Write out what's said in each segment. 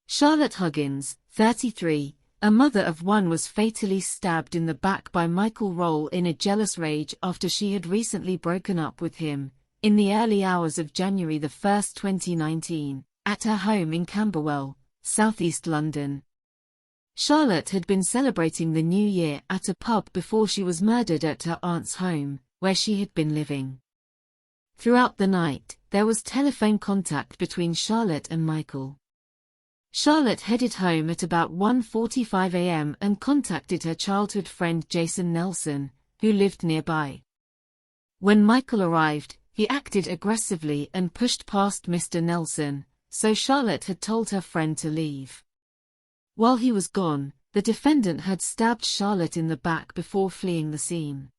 Charlotte Huggins, 33, a mother of one, was fatally stabbed in the back by Michael Roll in a jealous rage after she had recently broken up with him, in the early hours of January 1, 2019, at her home in Camberwell, southeast London. Charlotte had been celebrating the new year at a pub before she was murdered at her aunt's home, where she had been living. Throughout the night, there was telephone contact between Charlotte and Michael. Charlotte headed home at about 1:45 a.m. and contacted her childhood friend Jason Nelson, who lived nearby. When Michael arrived, he acted aggressively and pushed past Mr. Nelson, so Charlotte had told her friend to leave. While he was gone, the defendant had stabbed Charlotte in the back before fleeing the scene.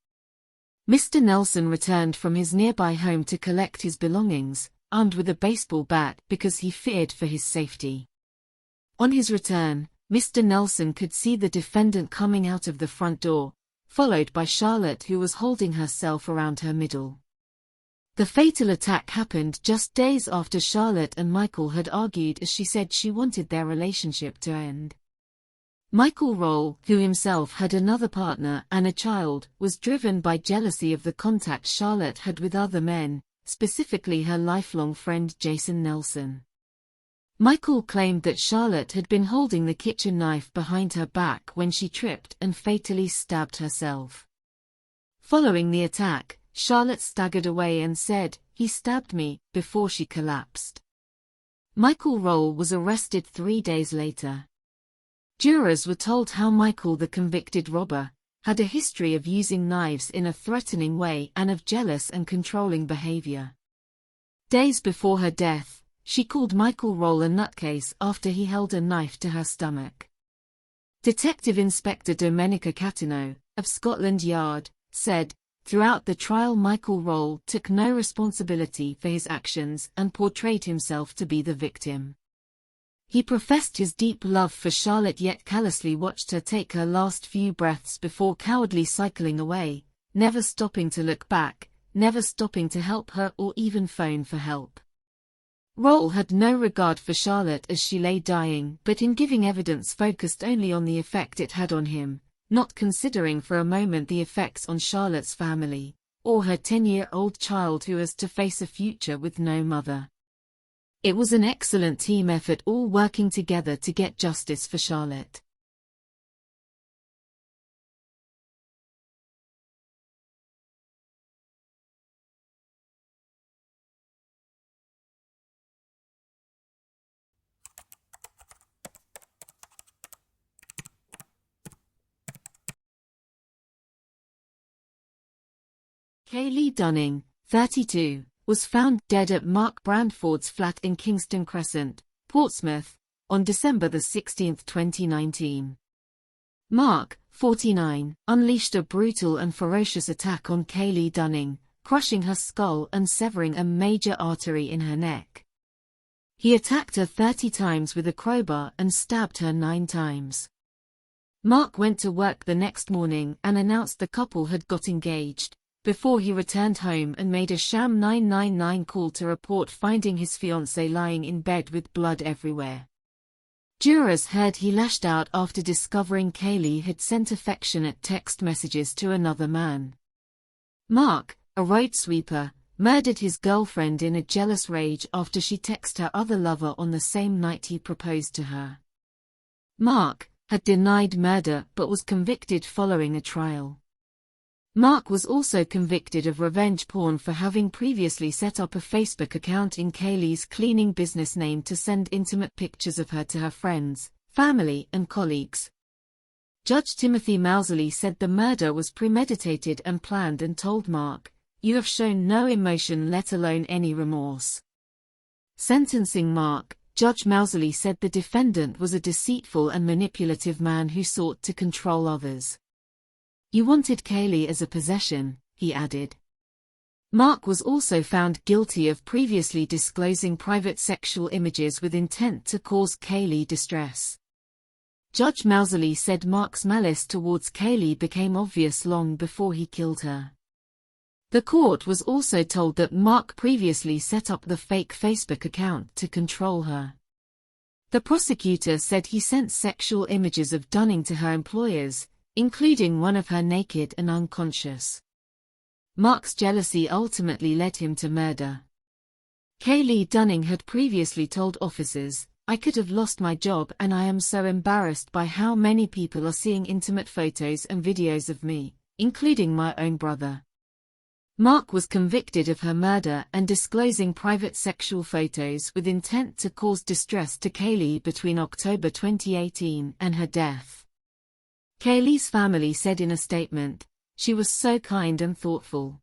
Mr. Nelson returned from his nearby home to collect his belongings, armed with a baseball bat because he feared for his safety. On his return, Mr. Nelson could see the defendant coming out of the front door, followed by Charlotte, who was holding herself around her middle. The fatal attack happened just days after Charlotte and Michael had argued, as she said she wanted their relationship to end. Michael Roll, who himself had another partner and a child, was driven by jealousy of the contact Charlotte had with other men, specifically her lifelong friend Jason Nelson. Michael claimed that Charlotte had been holding the kitchen knife behind her back when she tripped and fatally stabbed herself. Following the attack, Charlotte staggered away and said, "He stabbed me," before she collapsed. Michael Roll was arrested 3 days later. Jurors were told how Michael, the convicted robber, had a history of using knives in a threatening way and of jealous and controlling behavior. Days before her death, she called Michael Roll a nutcase after he held a knife to her stomach. Detective Inspector Domenica Catino, of Scotland Yard, said, "Throughout the trial, Michael Roll took no responsibility for his actions and portrayed himself to be the victim. He professed his deep love for Charlotte, yet callously watched her take her last few breaths before cowardly cycling away, never stopping to look back, never stopping to help her or even phone for help." Roll had no regard for Charlotte as she lay dying, but in giving evidence focused only on the effect it had on him, not considering for a moment the effects on Charlotte's family, or her 10-year-old child who was to face a future with no mother. It was an excellent team effort, all working together to get justice for Charlotte. Kaylee Dunning, 32, was found dead at Mark Brandford's flat in Kingston Crescent, Portsmouth, on December 16, 2019. Mark, 49, unleashed a brutal and ferocious attack on Kaylee Dunning, crushing her skull and severing a major artery in her neck. He attacked her 30 times with a crowbar and stabbed her 9 times. Mark went to work the next morning and announced the couple had got engaged, before he returned home and made a sham 999 call to report finding his fiancée lying in bed with blood everywhere. Jurors heard he lashed out after discovering Kaylee had sent affectionate text messages to another man. Mark, a road sweeper, murdered his girlfriend in a jealous rage after she texted her other lover on the same night he proposed to her. Mark had denied murder but was convicted following a trial. Mark was also convicted of revenge porn for having previously set up a Facebook account in Kaylee's cleaning business name to send intimate pictures of her to her friends, family and colleagues. Judge Timothy Mouserley said the murder was premeditated and planned and told Mark, "You have shown no emotion, let alone any remorse." Sentencing Mark, Judge Mouserley said the defendant was a deceitful and manipulative man who sought to control others. "You wanted Kaylee as a possession," he added. Mark was also found guilty of previously disclosing private sexual images with intent to cause Kaylee distress. Judge Mouserley said Mark's malice towards Kaylee became obvious long before he killed her. The court was also told that Mark previously set up the fake Facebook account to control her. The prosecutor said he sent sexual images of Dunning to her employers, including one of her naked and unconscious. Mark's jealousy ultimately led him to murder. Kaylee Dunning had previously told officers, "I could have lost my job and I am so embarrassed by how many people are seeing intimate photos and videos of me, including my own brother." Mark was convicted of her murder and disclosing private sexual photos with intent to cause distress to Kaylee between October 2018 and her death. Kaylee's family said in a statement, "She was so kind and thoughtful.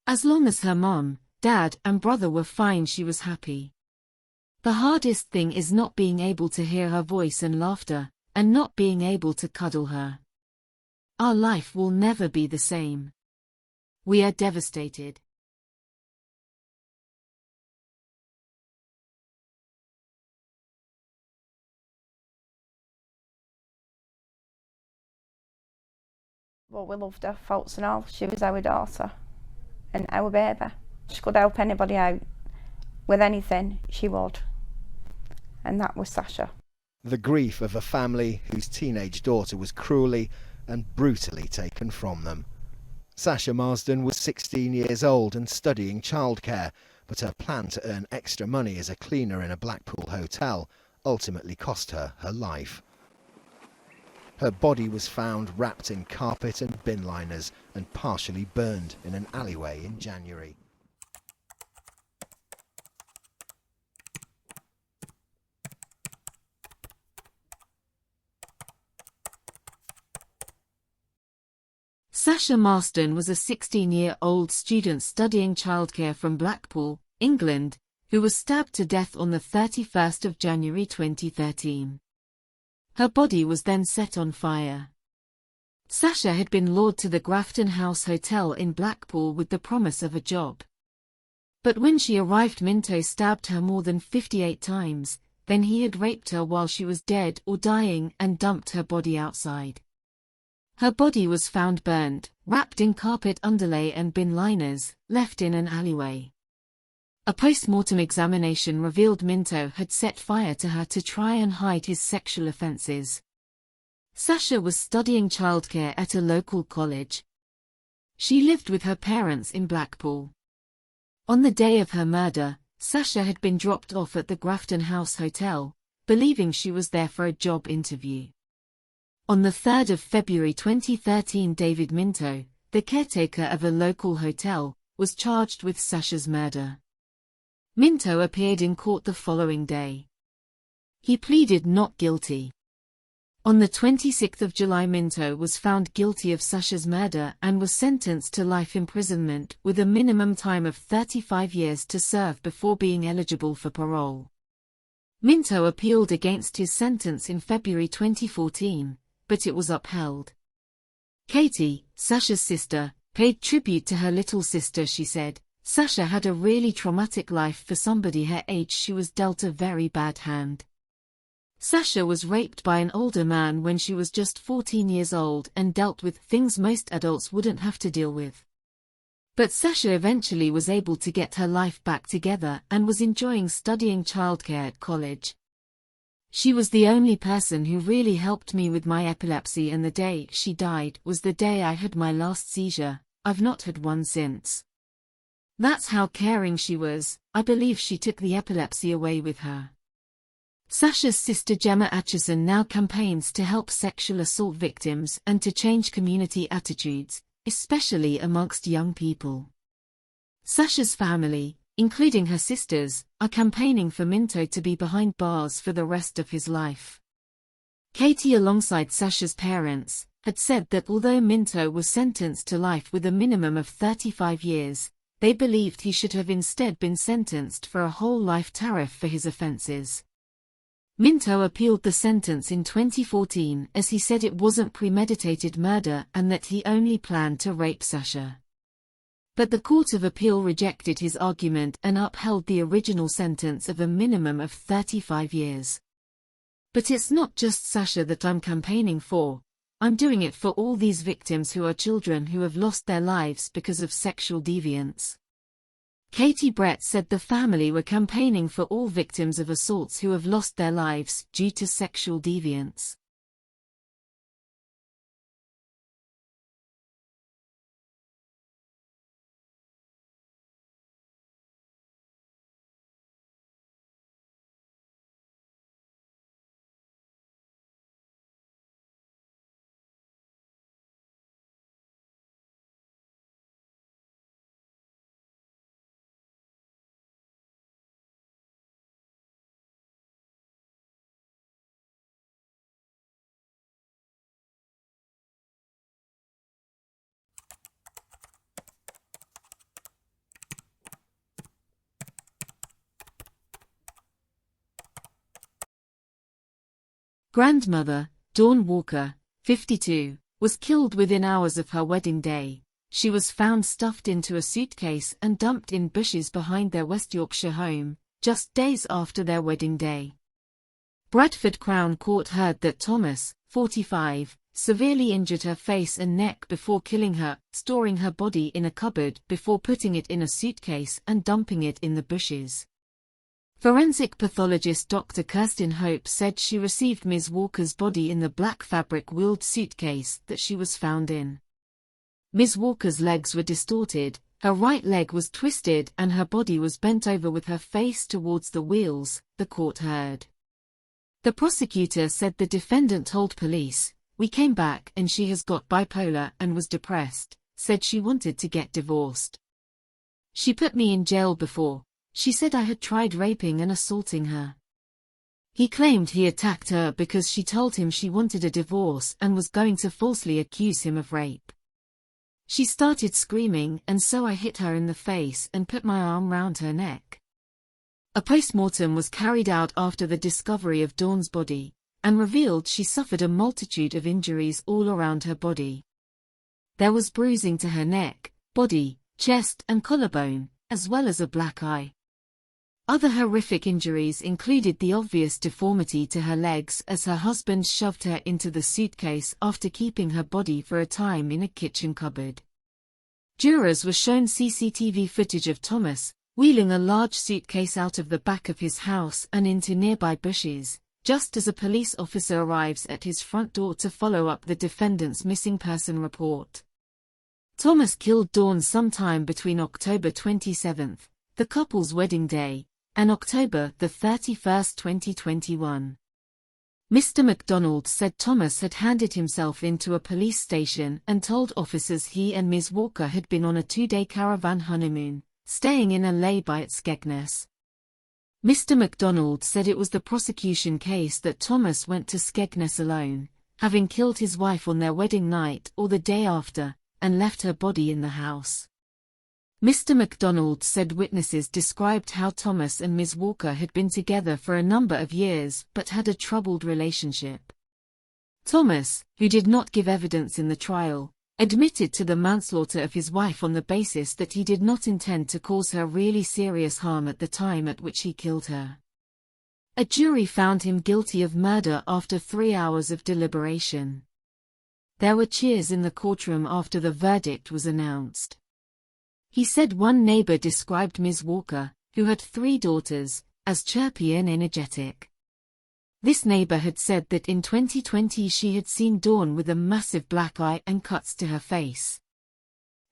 As long as her mom, dad, and brother were fine, she was happy. The hardest thing is not being able to hear her voice and laughter, and not being able to cuddle her. Our life will never be the same. We are devastated." Well, we loved her, faults and all. She was our daughter and our baby. She could help anybody out with anything, she would. And that was Sasha. The grief of a family whose teenage daughter was cruelly and brutally taken from them. Sasha Marston was 16 years old and studying childcare, but her plan to earn extra money as a cleaner in a Blackpool hotel ultimately cost her her life. Her body was found wrapped in carpet and bin liners and partially burned in an alleyway in January. Sasha Marston was a 16-year-old student studying childcare from Blackpool, England, who was stabbed to death on the 31st of January 2013. Her body was then set on fire. Sasha had been lured to the Grafton House Hotel in Blackpool with the promise of a job. But when she arrived, Minto stabbed her more than 58 times, then he had raped her while she was dead or dying and dumped her body outside. Her body was found burned, wrapped in carpet underlay and bin liners, left in an alleyway. A post-mortem examination revealed Minto had set fire to her to try and hide his sexual offences. Sasha was studying childcare at a local college. She lived with her parents in Blackpool. On the day of her murder, Sasha had been dropped off at the Grafton House Hotel, believing she was there for a job interview. On the 3rd of February 2013, David Minto, the caretaker of a local hotel, was charged with Sasha's murder. Minto appeared in court the following day. He pleaded not guilty. On the 26th of July, Minto was found guilty of Sasha's murder and was sentenced to life imprisonment with a minimum time of 35 years to serve before being eligible for parole. Minto appealed against his sentence in February 2014, but it was upheld. Katie, Sasha's sister, paid tribute to her little sister. She said, "Sasha had a really traumatic life for somebody her age. She was dealt a very bad hand. Sasha was raped by an older man when she was just 14 years old and dealt with things most adults wouldn't have to deal with. But Sasha eventually was able to get her life back together and was enjoying studying childcare at college. She was the only person who really helped me with my epilepsy, and the day she died was the day I had my last seizure. I've not had one since. That's how caring she was. I believe she took the epilepsy away with her." Sasha's sister Gemma Atchison now campaigns to help sexual assault victims and to change community attitudes, especially amongst young people. Sasha's family, including her sisters, are campaigning for Minto to be behind bars for the rest of his life. Katie, alongside Sasha's parents, had said that although Minto was sentenced to life with a minimum of 35 years, they believed he should have instead been sentenced for a whole life tariff for his offences. Minto appealed the sentence in 2014 as he said it wasn't premeditated murder and that he only planned to rape Sasha. But the Court of Appeal rejected his argument and upheld the original sentence of a minimum of 35 years. But it's not just Sasha that I'm campaigning for. I'm doing it for all these victims who are children who have lost their lives because of sexual deviance. Katie Brett said the family were campaigning for all victims of assaults who have lost their lives due to sexual deviance. Grandmother, Dawn Walker, 52, was killed within hours of her wedding day. She was found stuffed into a suitcase and dumped in bushes behind their West Yorkshire home, just days after their wedding day. Bradford Crown Court heard that Thomas, 45, severely injured her face and neck before killing her, storing her body in a cupboard before putting it in a suitcase and dumping it in the bushes. Forensic pathologist Dr. Kirsten Hope said she received Ms. Walker's body in the black fabric-wheeled suitcase that she was found in. Ms. Walker's legs were distorted, her right leg was twisted and her body was bent over with her face towards the wheels, the court heard. The prosecutor said the defendant told police, "We came back and she has got bipolar and was depressed," said she wanted to get divorced. "She put me in jail before. She said I had tried raping and assaulting her." He claimed he attacked her because she told him she wanted a divorce and was going to falsely accuse him of rape. "She started screaming and so I hit her in the face and put my arm round her neck." A post-mortem was carried out after the discovery of Dawn's body, and revealed she suffered a multitude of injuries all around her body. There was bruising to her neck, body, chest and collarbone, as well as a black eye. Other horrific injuries included the obvious deformity to her legs as her husband shoved her into the suitcase after keeping her body for a time in a kitchen cupboard. Jurors were shown CCTV footage of Thomas wheeling a large suitcase out of the back of his house and into nearby bushes, just as a police officer arrives at his front door to follow up the defendant's missing person report. Thomas killed Dawn sometime between October 27, the couple's wedding day, and October 31, 2021. Mr. MacDonald said Thomas had handed himself into a police station and told officers he and Ms. Walker had been on a 2-day caravan honeymoon, staying in a lay-by at Skegness. Mr. MacDonald said it was the prosecution case that Thomas went to Skegness alone, having killed his wife on their wedding night or the day after, and left her body in the house. Mr. MacDonald said witnesses described how Thomas and Ms. Walker had been together for a number of years but had a troubled relationship. Thomas, who did not give evidence in the trial, admitted to the manslaughter of his wife on the basis that he did not intend to cause her really serious harm at the time at which he killed her. A jury found him guilty of murder after 3 hours of deliberation. There were cheers in the courtroom after the verdict was announced. He said one neighbor described Ms. Walker, who had 3 daughters, as chirpy and energetic. This neighbor had said that in 2020 she had seen Dawn with a massive black eye and cuts to her face.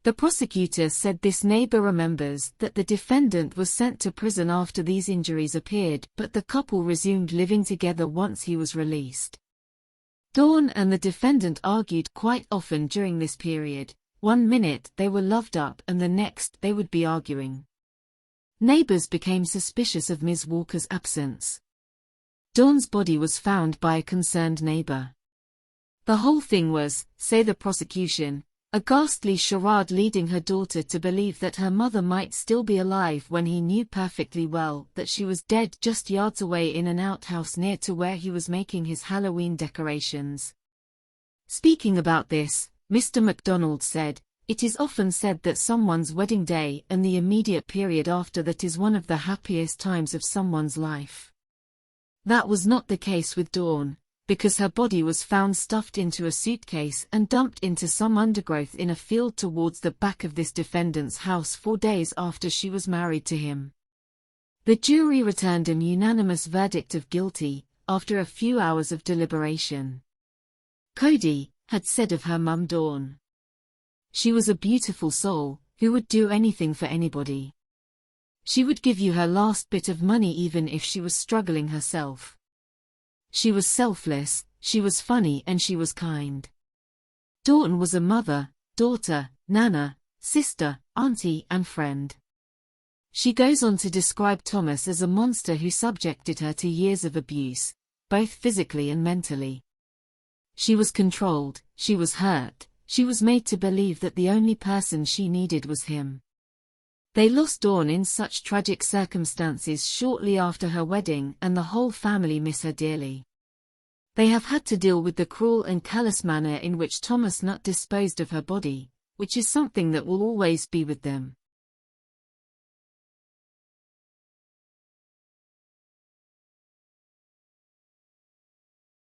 The prosecutor said this neighbor remembers that the defendant was sent to prison after these injuries appeared, but the couple resumed living together once he was released. Dawn and the defendant argued quite often during this period. 1 minute they were loved up and the next they would be arguing. Neighbors became suspicious of Ms. Walker's absence. Dawn's body was found by a concerned neighbor. The whole thing was, say the prosecution, a ghastly charade leading her daughter to believe that her mother might still be alive when he knew perfectly well that she was dead just yards away in an outhouse near to where he was making his Halloween decorations. Speaking about this, Mr. MacDonald said, "It is often said that someone's wedding day and the immediate period after that is one of the happiest times of someone's life. That was not the case with Dawn. because her body was found stuffed into a suitcase and dumped into some undergrowth in a field towards the back of this defendant's house 4 days after she was married to him. The jury returned a unanimous verdict of guilty, after a few hours of deliberation. Cody had said of her mum Dawn, "She was a beautiful soul, who would do anything for anybody. She would give you her last bit of money even if she was struggling herself. She was selfless, she was funny and she was kind. Dawn was a mother, daughter, nana, sister, auntie and friend." She goes on to describe Thomas as a monster who subjected her to years of abuse, both physically and mentally. She was controlled, she was hurt, she was made to believe that the only person she needed was him. They lost Dawn in such tragic circumstances shortly after her wedding, and the whole family miss her dearly. They have had to deal with the cruel and callous manner in which Thomas Nutt disposed of her body, which is something that will always be with them.